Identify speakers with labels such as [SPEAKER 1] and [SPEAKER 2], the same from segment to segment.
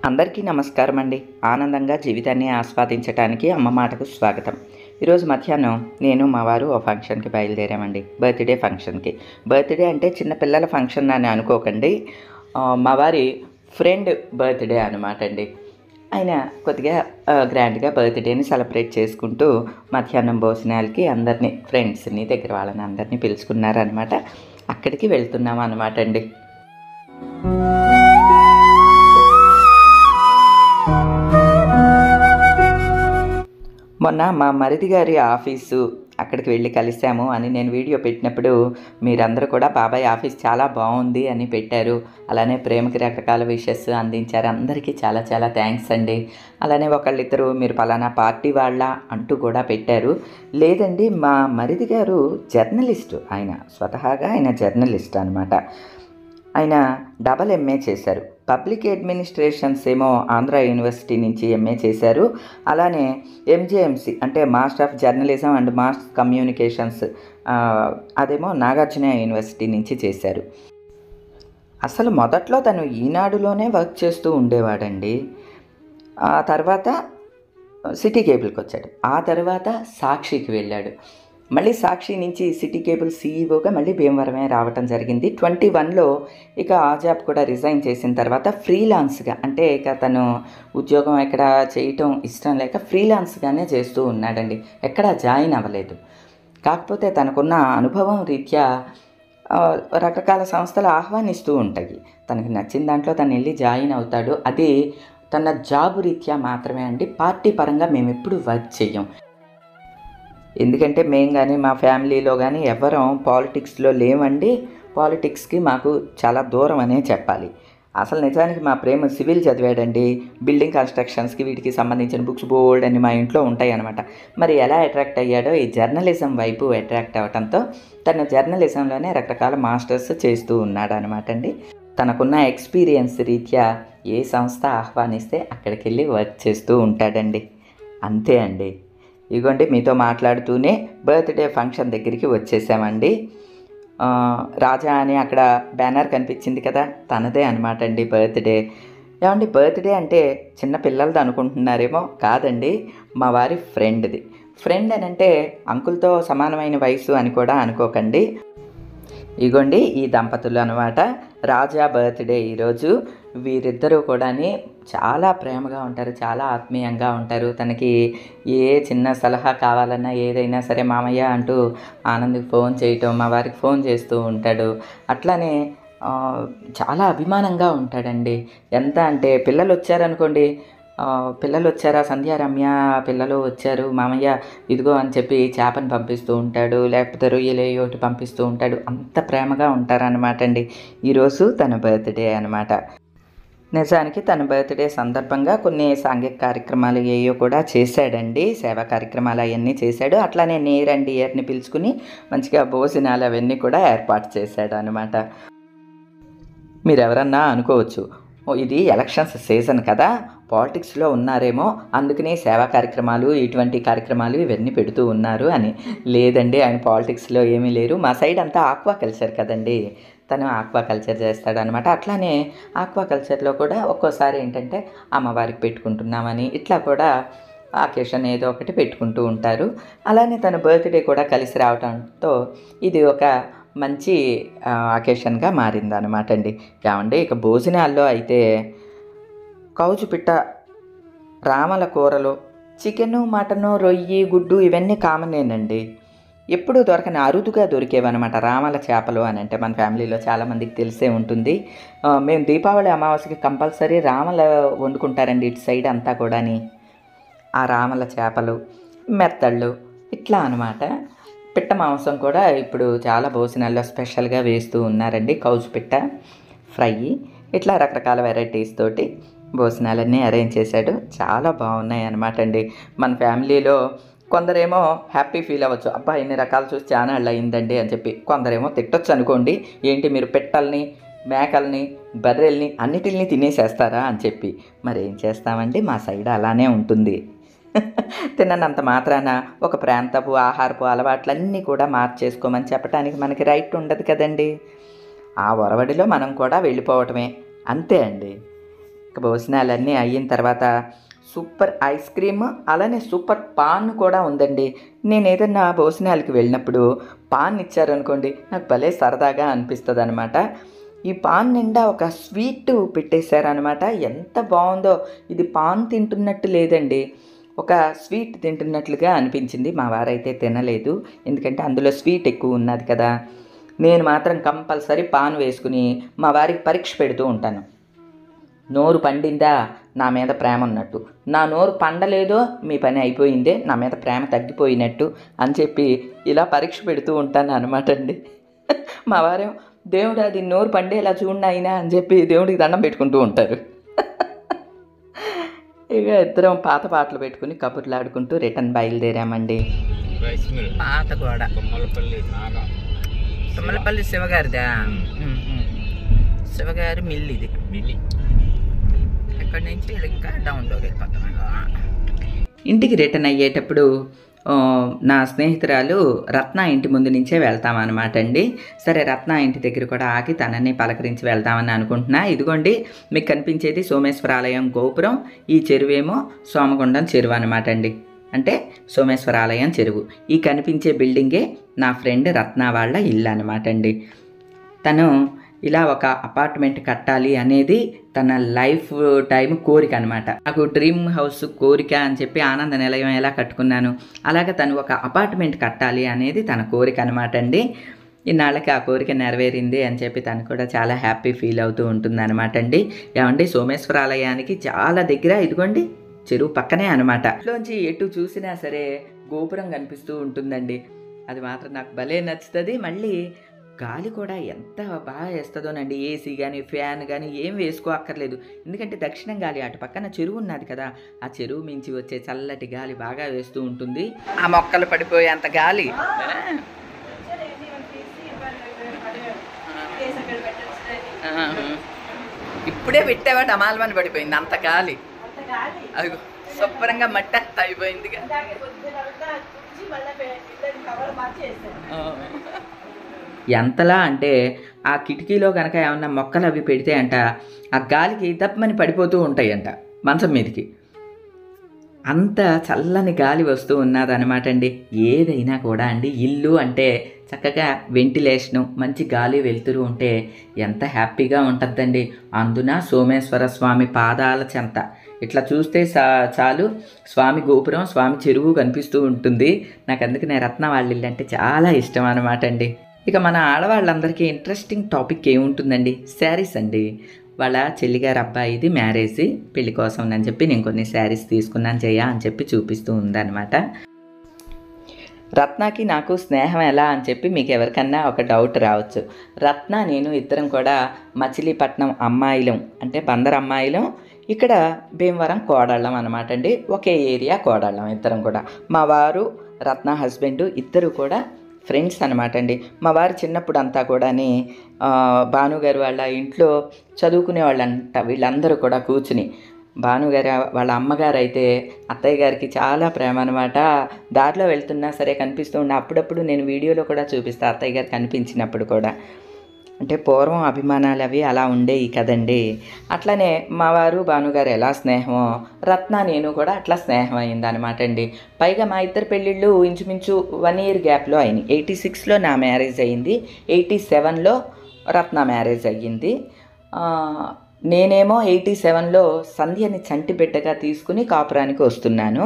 [SPEAKER 1] అందరికీ నమస్కారం అండి. ఆనందంగా జీవితాన్ని ఆస్వాదించటానికి అమ్మ మాటకు స్వాగతం. ఈరోజు మధ్యాహ్నం నేను మా వారు ఓ ఫంక్షన్కి బయలుదేరామండి. బర్త్డే ఫంక్షన్కి. బర్త్డే అంటే చిన్న పిల్లల ఫంక్షన్ అని అనుకోకండి. మా వారి ఫ్రెండ్ బర్త్డే అనమాట అండి. ఆయన కొద్దిగా గ్రాండ్గా బర్త్డేని సెలబ్రేట్ చేసుకుంటూ మధ్యాహ్నం భోజనాలకి అందరినీ ఫ్రెండ్స్ని దగ్గర వాళ్ళని అందరినీ పిలుచుకున్నారనమాట. అక్కడికి వెళ్తున్నాం అనమాట అండి. మొన్న మా మరిది గారి ఆఫీసు అక్కడికి వెళ్ళి కలిసాము అని నేను వీడియో పెట్టినప్పుడు మీరందరూ కూడా బాబాయ్ ఆఫీస్ చాలా బాగుంది అని పెట్టారు. అలానే ప్రేమకి రకరకాల విషెస్ అందించారు. అందరికీ చాలా చాలా థ్యాంక్స్ అండి. అలానే ఒకళ్ళిద్దరు మీరు పలానా పార్టీ వాళ్ళ అంటూ కూడా పెట్టారు. లేదండి, మా మరిది గారు జర్నలిస్టు. స్వతహాగా ఆయన జర్నలిస్ట్ అనమాట. ఆయన డబల్ ఎంఏ చేశారు. పబ్లిక్ అడ్మినిస్ట్రేషన్స్ ఏమో ఆంధ్ర యూనివర్సిటీ నుంచి ఎంఏ చేశారు. అలానే ఎంజేఎంసి అంటే master of journalism and mass communications అదేమో నాగార్జున యూనివర్సిటీ నుంచి చేశారు. అసలు మొదట్లో తను ఈనాడులోనే వర్క్ చేస్తూ ఉండేవాడండి. ఆ తర్వాత సిటీ కేబుల్కి వచ్చాడు. ఆ తర్వాత సాక్షికి వెళ్ళాడు. మళ్ళీ సాక్షి నుంచి సిటీ కేబుల్ సీఈఓగా మళ్ళీ భీమవరమే రావటం జరిగింది. 21లో ఇక ఆ జాబ్ కూడా రిజైన్ చేసిన తర్వాత ఫ్రీలాన్స్గా అంటే ఇక తను ఉద్యోగం ఎక్కడ చేయటం ఇష్టం లేక ఫ్రీలాన్స్గానే చేస్తూ ఉన్నాడండి. ఎక్కడా జాయిన్ అవ్వలేదు. కాకపోతే తనకున్న అనుభవం రీత్యా రకరకాల సంస్థలు ఆహ్వానిస్తూ ఉంటాయి. తనకు నచ్చిన దాంట్లో తను వెళ్ళి జాయిన్ అవుతాడు. అది తన జాబ్ రీత్యా మాత్రమే అండి. పార్టీ పరంగా మేము ఎప్పుడు వర్క్ చెయ్యం. ఎందుకంటే మేము కానీ మా ఫ్యామిలీలో కానీ ఎవరం పాలిటిక్స్లో లేవండి. పాలిటిక్స్కి మాకు చాలా దూరం అనే చెప్పాలి. అసలు నిజానికి మా ప్రేమ సివిల్ చదివాడండి. బిల్డింగ్ కన్స్ట్రక్షన్స్కి వీటికి సంబంధించిన బుక్స్ బోల్డ్ అని మా ఇంట్లో ఉంటాయి అన్నమాట. మరి ఎలా అట్రాక్ట్ అయ్యాడో ఈ జర్నలిజం వైపు అట్రాక్ట్ అవ్వడంతో తన జర్నలిజంలోనే రకరకాల మాస్టర్స్ చేస్తూ ఉన్నాడు అనమాట అండి. తనకున్న ఎక్స్పీరియన్స్ రీత్యా ఏ సంస్థ ఆహ్వానిస్తే అక్కడికి వెళ్ళి వర్క్ చేస్తూ ఉంటాడండి. అంతే అండి. ఇదిగోండి మీతో మాట్లాడుతూనే బర్త్డే ఫంక్షన్ దగ్గరికి వచ్చేసామండి. రాజా అని అక్కడ బ్యానర్ కనిపించింది కదా, తనదే అనమాట అండి బర్త్డే. ఏమండి, బర్త్డే అంటే చిన్న పిల్లలది అనుకుంటున్నారేమో. కాదండి, మా వారి ఫ్రెండ్ది. ఫ్రెండ్ అని అంటే అంకుల్తో సమానమైన వయసు అని కూడా అనుకోకండి. ఇగోండి ఈ దంపతులు అనమాట. రాజా బర్త్డే ఈరోజు. వీరిద్దరూ కూడా చాలా ప్రేమగా ఉంటారు, చాలా ఆత్మీయంగా ఉంటారు. తనకి ఏ చిన్న సలహా కావాలన్నా ఏదైనా సరే మామయ్య అంటూ ఆనంద్కి ఫోన్ చేయటం, మా వారికి ఫోన్ చేస్తూ ఉంటాడు. అట్లానే చాలా అభిమానంగా ఉంటాడండి. ఎంత అంటే పిల్లలు వచ్చారనుకోండి, పిల్లలు వచ్చారా సంధ్య రమ్య పిల్లలు వచ్చారు మామయ్య ఇదిగో అని చెప్పి చేపని పంపిస్తూ ఉంటాడు, లేకపోతే రొయ్యలే ఒకటి పంపిస్తూ ఉంటాడు. అంత ప్రేమగా ఉంటారనమాట అండి. ఈరోజు తన బర్త్డే అనమాట. నిజానికి తన బర్త్డే సందర్భంగా కొన్ని సాంఘిక కార్యక్రమాలు ఏయో కూడా చేశాడండి. సేవా కార్యక్రమాలు అవన్నీ చేశాడు. అట్లానే నియర్ అండ్ ఇయర్ని పిలుచుకుని మంచిగా భోజనాలు అవన్నీ కూడా ఏర్పాటు చేశాడు అనమాట. మీరు ఎవరన్నా అనుకోవచ్చు, ఇది ఎలక్షన్స్ సీజన్ కదా, పాలిటిక్స్లో ఉన్నారేమో అందుకని సేవా కార్యక్రమాలు ఇటువంటి కార్యక్రమాలు ఇవన్నీ పెడుతూ ఉన్నారు అని. లేదండి, ఆయన పాలిటిక్స్లో ఏమీ లేరు. మా సైడ్ అంతా ఆక్వా కల్చర్ కదండి, తను ఆక్వా కల్చర్ చేస్తాడనమాట. అట్లానే ఆక్వా కల్చర్లో కూడా ఒక్కోసారి ఏంటంటే అమ్మవారికి పెట్టుకుంటున్నామని ఇట్లా కూడా అకేషన్ ఏదో ఒకటి పెట్టుకుంటూ ఉంటారు. అలానే తన బర్త్డే కూడా కలిసి రావడంతో ఇది ఒక మంచి అకేషన్గా మారిందనమాట అండి. ఏమండి, ఇక భోజనాల్లో అయితే కౌజుపిట్ట, రామల కూరలు, చికెను, మటను, రొయ్యి, గుడ్డు ఇవన్నీ కామనేనండి. ఎప్పుడు దొరకని అరుదుగా దొరికేవన్నమాట రామల చేపలు అని అంటే మన ఫ్యామిలీలో చాలామందికి తెలిసే ఉంటుంది. మేము దీపావళి అమావాస్యకి కంపల్సరీ రామల వండుకుంటారండి ఇటు సైడ్ అంతా కూడాని. ఆ రామల చేపలు, మెత్తళ్ళు ఇట్లా అనమాట. పిట్ట మాంసం కూడా ఇప్పుడు చాలా భోజనాల్లో స్పెషల్గా వేస్తూ ఉన్నారండి. కౌజు పిట్ట ఫ్రై ఇట్లా రకరకాల వెరైటీస్ తోటి భోజనాలన్నీ అరేంజ్ చేశాడు. చాలా బాగున్నాయి అనమాట అండి. మన ఫ్యామిలీలో కొందరేమో హ్యాపీ ఫీల్ అవ్వచ్చు, అబ్బా ఇన్ని రకాలు చూసి చాలా అయిందండి అని చెప్పి. కొందరేమో తిట్టొచ్చు అనుకోండి, ఏంటి మీరు పెట్టల్ని, మేకల్ని, బర్రెల్ని అన్నిటిని తినేసేస్తారా అని చెప్పి. మరి ఏం చేస్తామండి, మా సైడ్ అలానే ఉంటుంది. తిననంత మాత్రాన ఒక ప్రాంతపు ఆహారపు అలవాట్లన్నీ కూడా మార్చేసుకోమని చెప్పడానికి మనకి రైట్ ఉండదు కదండి. ఆ ఒరవడిలో మనం కూడా వెళ్ళిపోవటమే, అంతే అండి. ఇక భోజనాలన్నీ అయిన తర్వాత సూపర్ ఐస్ క్రీమ్ అలానే సూపర్ పాన్ కూడా ఉందండి. నేను ఏదన్నా భోజనాలకి వెళ్ళినప్పుడు పాన్ ఇచ్చారనుకోండి నాకు భలే సరదాగా అనిపిస్తుంది అనమాట. ఈ పాన్ నిండా ఒక స్వీట్ పెట్టేశారనమాట. ఎంత బాగుందో, ఇది పాన్ తింటున్నట్టు లేదండి, ఒక స్వీట్ తింటున్నట్లుగా అనిపించింది. మా వారైతే తినలేదు, ఎందుకంటే అందులో స్వీట్ ఎక్కువ ఉన్నది కదా. నేను మాత్రం కంపల్సరీ పాన్ వేసుకుని మా వారికి పరీక్ష పెడుతూ ఉంటాను. నోరు పండిందా నా మీద ప్రేమ ఉన్నట్టు, నా నోరు పండలేదో మీ పని అయిపోయిందే, నా మీద ప్రేమ తగ్గిపోయినట్టు అని చెప్పి ఇలా పరీక్ష పెడుతూ ఉంటాను అనమాట అండి. మా వారేమో దేవుడు అది నోరు పండేలా చూడండి అయినా అని చెప్పి దేవుడికి దండం పెట్టుకుంటూ ఉంటారు. ఇక ఇద్దరం పాత పాటలు పెట్టుకుని కబుర్లు ఆడుకుంటూ రిటర్న్ బయలుదేరామండి. పాత గోడ తుమ్మలపల్లి శివగారిదా, శివగారి మిల్లు ఇది. అక్కడి నుంచి ఇంకా డౌన్లోకి వెళ్ళిపోతాం. ఇంటికి రిటర్న్ అయ్యేటప్పుడు నా స్నేహితురాలు రత్న ఇంటి ముందు నుంచే వెళ్తామన్నమాట అండి. సరే రత్న ఇంటి దగ్గర కూడా ఆగి తనని పలకరించి వెళ్దామని అనుకుంటున్నా. ఇదిగోండి మీకు కనిపించేది సోమేశ్వరాలయం గోపురం, ఈ చెరువేమో సోమగుండం చెరువు అనమాట అండి, అంటే సోమేశ్వరాలయం చెరువు. ఈ కనిపించే బిల్డింగే నా ఫ్రెండ్ రత్న వాళ్ళ ఇల్లు అనమాట అండి. తను ఇలా ఒక అపార్ట్మెంట్ కట్టాలి అనేది తన లైఫ్ టైం కోరిక అనమాట. నాకు డ్రీమ్ హౌస్ కోరిక అని చెప్పి ఆనంద నిలయం ఎలా కట్టుకున్నాను, అలాగే తను ఒక అపార్ట్మెంట్ కట్టాలి అనేది తన కోరిక అనమాట అండి. ఇన్నాళ్ళకి ఆ కోరిక నెరవేరింది అని చెప్పి తను కూడా చాలా హ్యాపీ ఫీల్ అవుతూ ఉంటుంది అనమాట అండి. ఏమండి సోమేశ్వరాలయానికి చాలా దగ్గర, ఇదిగోండి చెరువు పక్కనే అనమాట. ఇంట్లోంచి ఎటు చూసినా సరే గోపురం కనిపిస్తూ ఉంటుందండి. అది మాత్రం నాకు భలే నచ్చుతుంది. మళ్ళీ గాలి కూడా ఎంత బాగా వేస్తుందోనండి. ఏసీ కానీ ఫ్యాన్ కానీ ఏం వేసుకో అక్కర్లేదు, ఎందుకంటే దక్షిణం గాలి అటు పక్కన చెరువు ఉన్నది కదా, ఆ చెరువు మించి వచ్చే చల్లటి గాలి బాగా వేస్తూ ఉంటుంది. ఆ మొక్కలు పడిపోయేంత గాలి. ఇప్పుడే పెట్టావా డమాల్మని పడిపోయింది అంత గాలి. అది శుభ్రంగా మట్టి అంత అయిపోయింది. ఎంతలా అంటే ఆ కిటికీలో కనుక ఏమన్నా మొక్కలు అవి పెడితే అంట ఆ గాలికి దప్పమని పడిపోతూ ఉంటాయంట మంచం మీదకి. అంత చల్లని గాలి వస్తూ ఉన్నదనమాట అండి. ఏదైనా కూడా అండి ఇల్లు అంటే చక్కగా వెంటిలేషను, మంచి గాలి వెలుతురు ఉంటే ఎంత హ్యాపీగా ఉంటుందండి. అందున సోమేశ్వర స్వామి పాదాల చెంత ఇట్లా చూస్తే చాలు స్వామి గోపురం, స్వామి చెరువు కనిపిస్తూ ఉంటుంది. నాకు అందుకనే రత్న వాళ్ళ ఇల్లు అంటే చాలా ఇష్టం అనమాట అండి. ఇక మన ఆడవాళ్ళందరికీ ఇంట్రెస్టింగ్ టాపిక్ ఏముంటుందండి, శారీస్ అండి. వాళ్ళ చెల్లిగారు అబ్బాయిది మ్యారేజ్, పెళ్లి కోసం అని చెప్పి నేను కొన్ని శారీస్ తీసుకున్నాను అని చెప్పి చూపిస్తూ ఉందన్నమాట. రత్నకి నాకు స్నేహం ఎలా అని చెప్పి మీకు ఎవరికన్నా ఒక డౌట్ రావచ్చు. రత్న నేను ఇద్దరం కూడా మచిలీపట్నం అమ్మాయిలం, అంటే బందర్ అమ్మాయిలం, ఇక్కడ భీమవరం కోడళ్ళం అనమాట అండి. ఒకే ఏరియా కోడళ్ళం ఇద్దరం కూడా. మా వారు రత్న హస్బెండ్ ఇద్దరు కూడా ఫ్రెండ్స్ అనమాట అండి. మా వారు చిన్నప్పుడు అంతా కూడా భానుగారు వాళ్ళ ఇంట్లో చదువుకునే వాళ్ళంట వీళ్ళందరూ కూడా కూర్చుని. భానుగారు వాళ్ళ అమ్మగారు అయితే అత్తయ్య గారికి చాలా ప్రేమ అనమాట. దారిలో వెళ్తున్నా సరే కనిపిస్తూ ఉండే, అప్పుడప్పుడు నేను వీడియోలో కూడా చూపిస్తాను అత్తయ్య గారు కనిపించినప్పుడు కూడా. అంటే పూర్వం అభిమానాలు అవి అలా ఉండేవి కదండి. అట్లనే మా వారు భానుగారు ఎలా స్నేహమో రత్న నేను కూడా అట్లా స్నేహం అయిందనమాట అండి. పైగా మా ఇద్దరు పెళ్ళిళ్ళు ఇంచుమించు 1 year గ్యాప్లో అయినాయి. 86లో నా మ్యారేజ్ అయ్యింది, 87లో రత్న మ్యారేజ్ అయ్యింది. నేనేమో 87లో సంధ్యని చంటి బిడ్డగా తీసుకుని కాపురానికి వస్తున్నాను.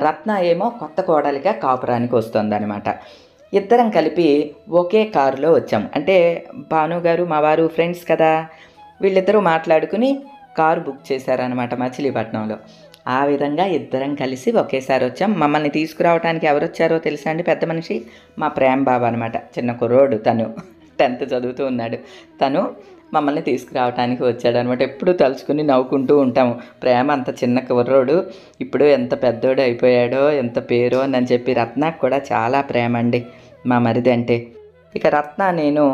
[SPEAKER 1] రత్న ఏమో కొత్త కోడలిగా కాపురానికి వస్తుందన్నమాట. ఇద్దరం కలిపి ఒకే కారులో వచ్చాం. అంటే భానుగారు మా వారు ఫ్రెండ్స్ కదా, వీళ్ళిద్దరూ మాట్లాడుకుని కారు బుక్ చేశారనమాట మచిలీపట్నంలో. ఆ విధంగా ఇద్దరం కలిసి ఒకేసారి వచ్చాం. మమ్మల్ని తీసుకురావడానికి ఎవరు వచ్చారో తెలుసా అండి, పెద్ద మనిషి మా ప్రేమ బాబు అనమాట. చిన్న కుర్రోడు, తను 10th చదువుతూ ఉన్నాడు. తను మమ్మల్ని తీసుకురావడానికి వచ్చాడనమాట. ఎప్పుడు తలుచుకుని నవ్వుకుంటూ ఉంటాము. ప్రేమ అంత చిన్న కుర్రోడు ఇప్పుడు ఎంత పెద్దోడు అయిపోయాడో, ఎంత పేరో అని చెప్పి. రత్నకు కూడా చాలా ప్రేమ అండి మా మరిది అంటే. ఇక రత్న నేను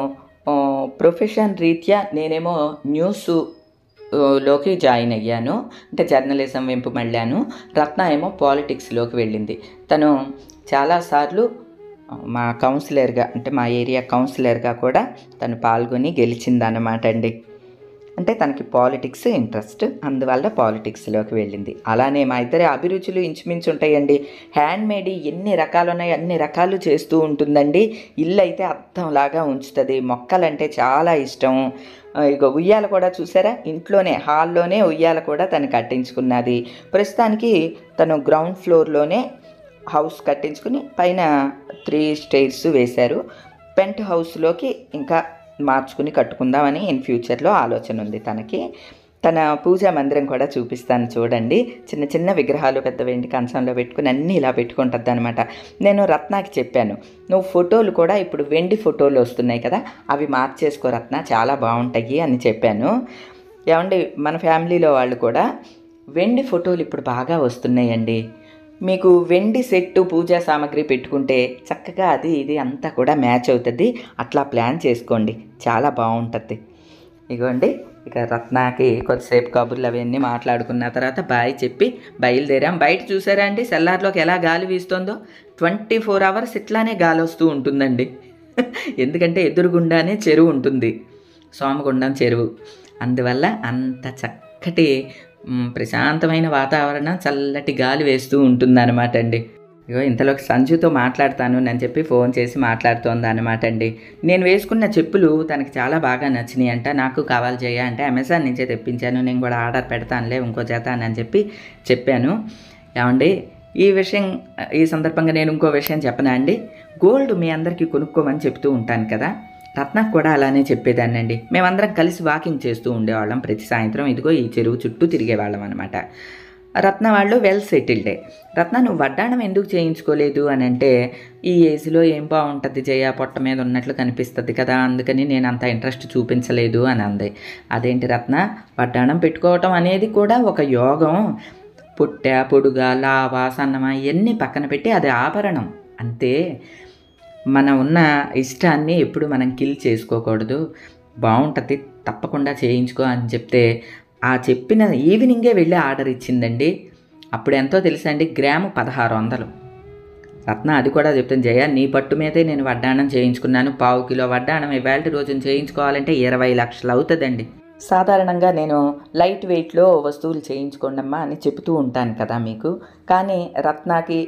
[SPEAKER 1] ప్రొఫెషన్ రీత్యా నేనేమో న్యూస్లోకి జాయిన్ అయ్యాను, అంటే జర్నలిజం వైపు మళ్ళాను. రత్న ఏమో పాలిటిక్స్లోకి వెళ్ళింది. తను చాలాసార్లు మా కౌన్సిలర్గా, అంటే మా ఏరియా కౌన్సిలర్గా కూడా తను పాల్గొని గెలిచిందన్నమాట అండి. అంటే తనకి పాలిటిక్స్ ఇంట్రెస్ట్, అందువల్ల పాలిటిక్స్లోకి వెళ్ళింది. అలానే మా ఇద్దరి అభిరుచులు ఇంచుమించు ఉంటాయండి. హ్యాండ్మేడ్ ఎన్ని రకాలు ఉన్నాయి అన్ని రకాలు చేస్తూ ఉంటుందండి. ఇల్లు అయితే అద్దంలాగా ఉంచుతుంది. మొక్కలంటే చాలా ఇష్టం. ఇక ఉయ్యాల కూడా చూసారా, ఇంట్లోనే హాల్లోనే ఉయ్యాల కూడా తను కట్టించుకున్నది. ప్రస్తుతానికి తను గ్రౌండ్ ఫ్లోర్లోనే హౌస్ కట్టించుకుని పైన 3 స్టైర్స్ వేశారు. పెంట్ హౌస్లోకి ఇంకా మార్చుకుని కట్టుకుందామని ఇన్ ఫ్యూచర్లో ఆలోచన ఉంది తనకి. తన పూజా మందిరం కూడా చూపిస్తాను చూడండి. చిన్న చిన్న విగ్రహాలు పెద్ద వెండి కంచంలో పెట్టుకుని అన్నీ ఇలా పెట్టుకుంటుంది అనమాట. నేను రత్నాకి చెప్పాను, నువ్వు ఫోటోలు కూడా ఇప్పుడు వెండి ఫోటోలు వస్తున్నాయి కదా, అవి మార్చేసుకో రత్న, చాలా బాగుంటాయి అని చెప్పాను. ఏమండి మన ఫ్యామిలీలో వాళ్ళు కూడా వెండి ఫోటోలు ఇప్పుడు బాగా వస్తున్నాయండి. మీకు వెండి సెట్టు పూజా సామాగ్రి పెట్టుకుంటే చక్కగా అది ఇది అంతా కూడా మ్యాచ్ అవుతుంది. అట్లా ప్లాన్ చేసుకోండి, చాలా బాగుంటుంది. ఇగోండి ఇక రత్నాకి కొద్దిసేపు కబుర్లు అవన్నీ మాట్లాడుకున్న తర్వాత బాయ్ చెప్పి బయలుదేరాం. బయట చూసారా అండి సెల్లార్లోకి ఎలా గాలి వీస్తుందో. 24 hours ఇట్లానే గాలి వస్తూ ఉంటుందండి. ఎందుకంటే ఎదురుగుండానే చెరువు ఉంటుంది, సోమగుండం చెరువు. అందువల్ల అంత చక్కటి ప్రశాంతమైన వాతావరణం, చల్లటి గాలి వేస్తూ ఉంటుందన్నమాట అండి. ఇగో ఇంతలోకి సంజుతో మాట్లాడతాను అని చెప్పి ఫోన్ చేసి మాట్లాడుతోంది అనమాట అండి. నేను వేసుకున్న చెప్పులు తనకి చాలా బాగా నచ్చినాయి అంట. నాకు కావాలి జయ అంటే అమెజాన్ నుంచే తెప్పించాను, నేను కూడా ఆర్డర్ పెడతానులే ఇంకో జత అని చెప్పి చెప్పాను. ఏమండి ఈ సందర్భంగా నేను ఇంకో విషయం చెప్పనా అండి. గోల్డ్ మీ అందరికీ కొనుక్కోమని చెప్తూ ఉంటాను కదా, రత్నకు కూడా అలానే చెప్పేదాన్ని అండి. మేమందరం కలిసి వాకింగ్ చేస్తూ ఉండేవాళ్ళం ప్రతి సాయంత్రం. ఇదిగో ఈ చెరువు చుట్టూ తిరిగేవాళ్ళం అనమాట. రత్న వాళ్ళు వెల్ సెటిల్డే. రత్న నువ్వు వడ్డాణం ఎందుకు చేయించుకోలేదు అని అంటే, ఈ ఏజ్లో ఏం బాగుంటుంది జయ, పొట్ట మీద ఉన్నట్లు కనిపిస్తుంది కదా, అందుకని నేను అంత ఇంట్రెస్ట్ చూపించలేదు అని అంది. అదేంటి రత్న, వడ్డాణం పెట్టుకోవటం అనేది కూడా ఒక యోగం. పొట్ట పొడుగా లావా సన్నమా ఇవన్నీ పక్కన పెట్టి అది ఆభరణం అంతే. మన ఉన్న ఇష్టాన్ని ఎప్పుడు మనం కిల్ చేసుకోకూడదు. బాగుంటుంది, తప్పకుండా చేయించుకో అని చెప్తే ఆ చెప్పిన ఈవినింగే వెళ్ళి ఆర్డర్ ఇచ్చిందండి. అప్పుడు ఎంతో తెలుసా అండి, గ్రాము 1600. రత్న అది కూడా చెప్తాను, జయ నీ పట్టు మీదే నేను వడ్డాణం చేయించుకున్నాను. 1/4 కిలో వడ్డాణం ఇవాళ రోజున చేయించుకోవాలంటే 20 లక్షలు అవుతుందండి. సాధారణంగా నేను లైట్ వెయిట్లో వస్తువులు చేయించుకోండమ్మా అని చెబుతూ ఉంటాను కదా మీకు, కానీ రత్నాకి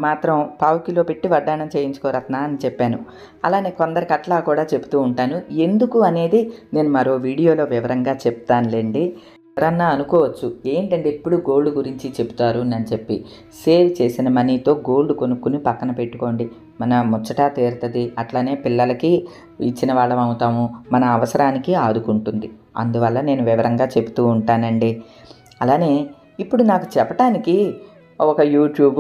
[SPEAKER 1] మాత్రం 1/4 కిలో పెట్టి వడ్డాణం చేయించుకో రత్న అని చెప్పాను. అలానే కొందరికి అట్లా కూడా చెప్తూ ఉంటాను. ఎందుకు అనేది నేను మరో వీడియోలో వివరంగా చెప్తానులేండి. ఎవరన్నా అనుకోవచ్చు ఏంటంటే ఎప్పుడు గోల్డ్ గురించి చెప్తారు అని చెప్పి. సేవ్ చేసిన మనీతో గోల్డ్ కొనుక్కుని పక్కన పెట్టుకోండి, మన ముచ్చట తీరుతుంది. అట్లానే పిల్లలకి ఇచ్చిన వాళ్ళం అవుతాము, మన అవసరానికి ఆదుకుంటుంది. అందువల్ల నేను వివరంగా చెప్తూ ఉంటానండి. అలానే ఇప్పుడు నాకు చెప్పటానికి ఒక యూట్యూబ్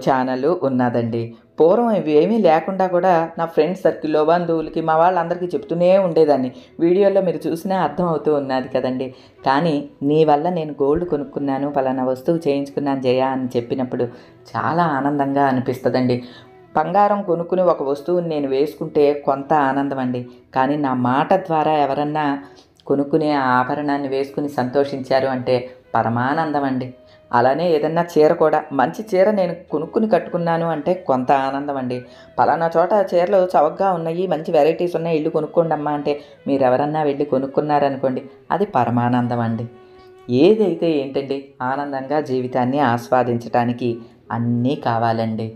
[SPEAKER 1] ఛానల్ ఉన్నదండి. పూర్వం ఇవి ఏమీ లేకుండా కూడా నా ఫ్రెండ్స్ సర్కిల్లో బంధువులకి మా వాళ్ళందరికీ చెప్తూనే ఉండేదాన్ని. వీడియోలో మీరు చూసినా అర్థం అవుతూ ఉన్నది కదండి. కానీ నీ వల్ల నేను గోల్డ్ కొనుక్కున్నాను, పలానా వస్తువు చేయించుకున్నాను జయ అని చెప్పినప్పుడు చాలా ఆనందంగా అనిపిస్తుందండి. బంగారం కొనుక్కుని ఒక వస్తువుని నేను వేసుకుంటే కొంత ఆనందం అండి, కానీ నా మాట ద్వారా ఎవరన్నా కొనుక్కునే ఆ ఆభరణాన్ని వేసుకుని సంతోషించారు అంటే పరమానందం అండి. అలానే ఏదన్నా చీర కూడా, మంచి చీర నేను కొనుక్కుని కట్టుకున్నాను అంటే కొంత ఆనందం అండి. పలానా చోట చీరలు చవకగా ఉన్నాయి, మంచి వెరైటీస్ ఉన్నాయి, ఇల్లు కొనుక్కోండి అమ్మా అంటే మీరు ఎవరన్నా వెళ్ళి కొనుక్కున్నారనుకోండి, అది పరమానందం అండి. ఏదైతే ఏంటండి, ఆనందంగా జీవితాన్ని ఆస్వాదించడానికి అన్నీ కావాలండి.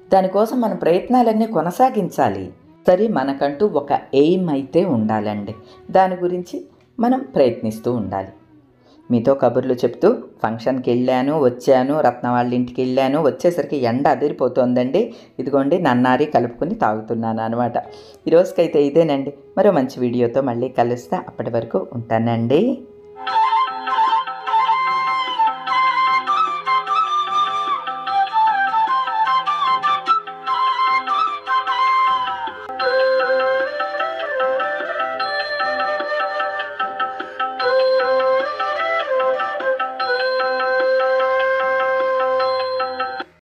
[SPEAKER 1] దానికోసం మన ప్రయత్నాలన్నీ కొనసాగించాలి. సరే, మనకంటూ ఒక ఎయిమ్ అయితే ఉండాలండి. దాని గురించి మనం ప్రయత్నిస్తూ ఉండాలి. మీతో కబుర్లు చెప్తూ ఫంక్షన్కి వెళ్ళాను, వచ్చాను, రత్న వాళ్ళ ఇంటికి వెళ్ళాను. వచ్చేసరికి ఎండ అదిరిపోతుందండి. ఇదిగోండి నన్నారి కలుపుకొని తాగుతున్నాను అనమాట. ఈరోజుకైతే ఇదేనండి. మరో మంచి వీడియోతో మళ్ళీ కలుస్తా. అప్పటి వరకు ఉంటానండి.